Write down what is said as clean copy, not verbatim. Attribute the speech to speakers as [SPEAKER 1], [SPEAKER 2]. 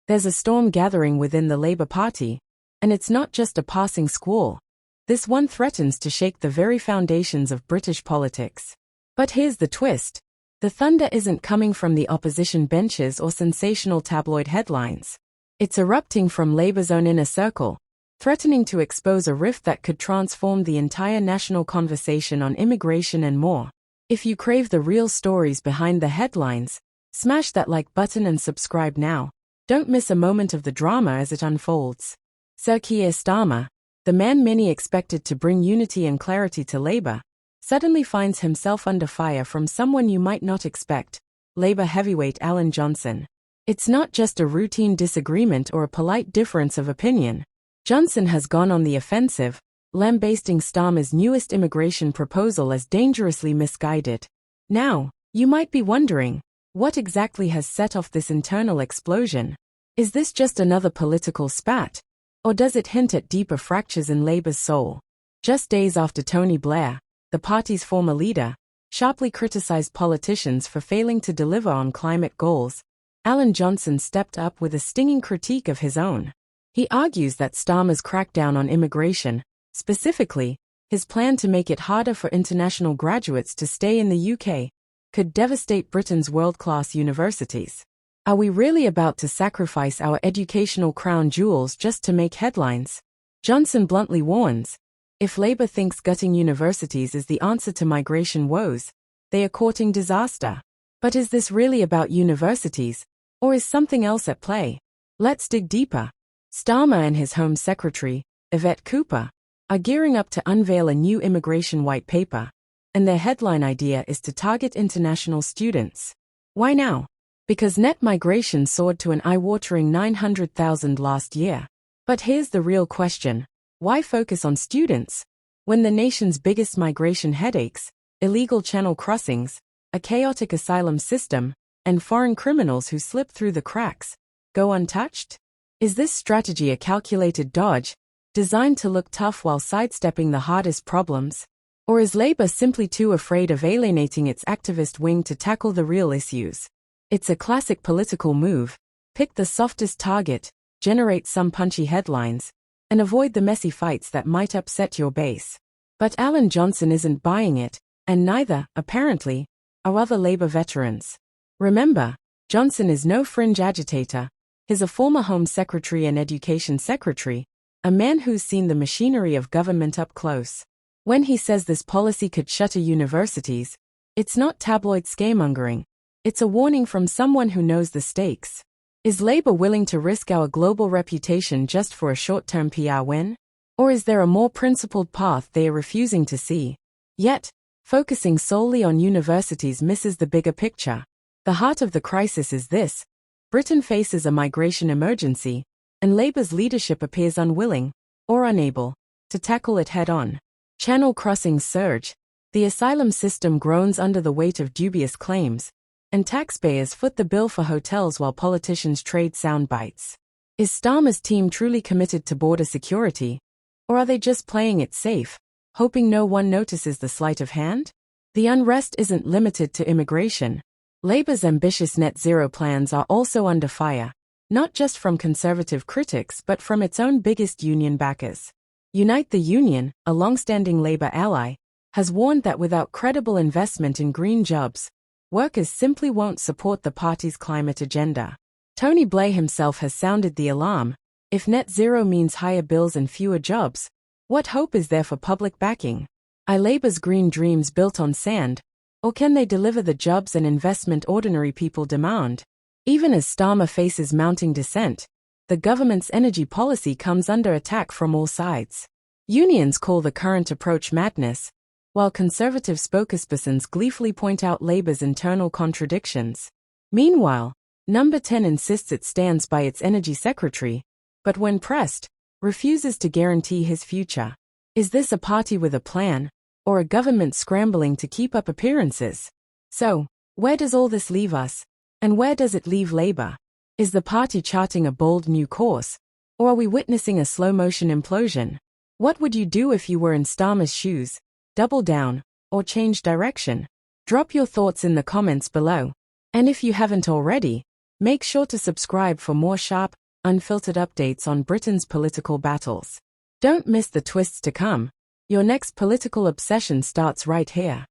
[SPEAKER 1] There's a storm gathering within the Labour Party, and it's not just a passing squall. This one threatens to shake the very foundations of British politics. But here's the twist. The thunder isn't coming from the opposition benches or sensational tabloid headlines. It's erupting from Labour's own inner circle, threatening to expose a rift that could transform the entire national conversation on immigration and more. If you crave the real stories behind the headlines, smash that like button and subscribe now. Don't miss a moment of the drama as it unfolds. Sir Keir Starmer, the man many expected to bring unity and clarity to Labour, suddenly finds himself under fire from someone you might not expect, Labour heavyweight Alan Johnson. It's not just a routine disagreement or a polite difference of opinion. Johnson has gone on the offensive, lambasting Starmer's newest immigration proposal as dangerously misguided. Now, you might be wondering, what exactly has set off this internal explosion? Is this just another political spat? Or does it hint at deeper fractures in Labour's soul? Just days after Tony Blair, the party's former leader, sharply criticized politicians for failing to deliver on climate goals, Alan Johnson stepped up with a stinging critique of his own. He argues that Starmer's crackdown on immigration, specifically, his plan to make it harder for international graduates to stay in the UK, could devastate Britain's world-class universities. Are we really about to sacrifice our educational crown jewels just to make headlines? Johnson bluntly warns, if Labour thinks gutting universities is the answer to migration woes, they are courting disaster. But is this really about universities, or is something else at play? Let's dig deeper. Starmer and his Home Secretary, Yvette Cooper, are gearing up to unveil a new immigration white paper, and their headline idea is to target international students. Why now? Because net migration soared to an eye-watering 900,000 last year. But here's the real question. Why focus on students, when the nation's biggest migration headaches, illegal channel crossings, a chaotic asylum system, and foreign criminals who slip through the cracks, go untouched? Is this strategy a calculated dodge, designed to look tough while sidestepping the hardest problems? Or is Labour simply too afraid of alienating its activist wing to tackle the real issues? It's a classic political move. Pick the softest target, generate some punchy headlines, and avoid the messy fights that might upset your base. But Alan Johnson isn't buying it, and neither, apparently, are other Labour veterans. Remember, Johnson is no fringe agitator. He's a former Home Secretary and Education Secretary, a man who's seen the machinery of government up close. When he says this policy could shutter universities, it's not tabloid scaremongering. It's a warning from someone who knows the stakes. Is Labour willing to risk our global reputation just for a short-term PR win? Or is there a more principled path they are refusing to see? Yet, focusing solely on universities misses the bigger picture. The heart of the crisis is this: Britain faces a migration emergency, and Labour's leadership appears unwilling, or unable, to tackle it head-on. Channel crossings surge, the asylum system groans under the weight of dubious claims, and taxpayers foot the bill for hotels while politicians trade sound bites. Is Starmer's team truly committed to border security? Or are they just playing it safe, hoping no one notices the sleight of hand? The unrest isn't limited to immigration. Labour's ambitious net zero plans are also under fire, not just from conservative critics but from its own biggest union backers. Unite the Union, a long-standing Labour ally, has warned that without credible investment in green jobs, workers simply won't support the party's climate agenda. Tony Blair himself has sounded the alarm. If net zero means higher bills and fewer jobs, what hope is there for public backing? Are Labour's green dreams built on sand, or can they deliver the jobs and investment ordinary people demand? Even as Starmer faces mounting dissent, the government's energy policy comes under attack from all sides. Unions call the current approach madness, while conservative spokespersons gleefully point out Labour's internal contradictions. Meanwhile, Number 10 insists it stands by its energy secretary, but when pressed, refuses to guarantee his future. Is this a party with a plan, or a government scrambling to keep up appearances? So, where does all this leave us? And where does it leave Labour? Is the party charting a bold new course, or are we witnessing a slow-motion implosion? What would you do if you were in Starmer's shoes? Double down, or change direction? Drop your thoughts in the comments below. And if you haven't already, Make sure to subscribe for more sharp, unfiltered updates on Britain's political battles. Don't miss the twists to come. Your next political obsession starts right here.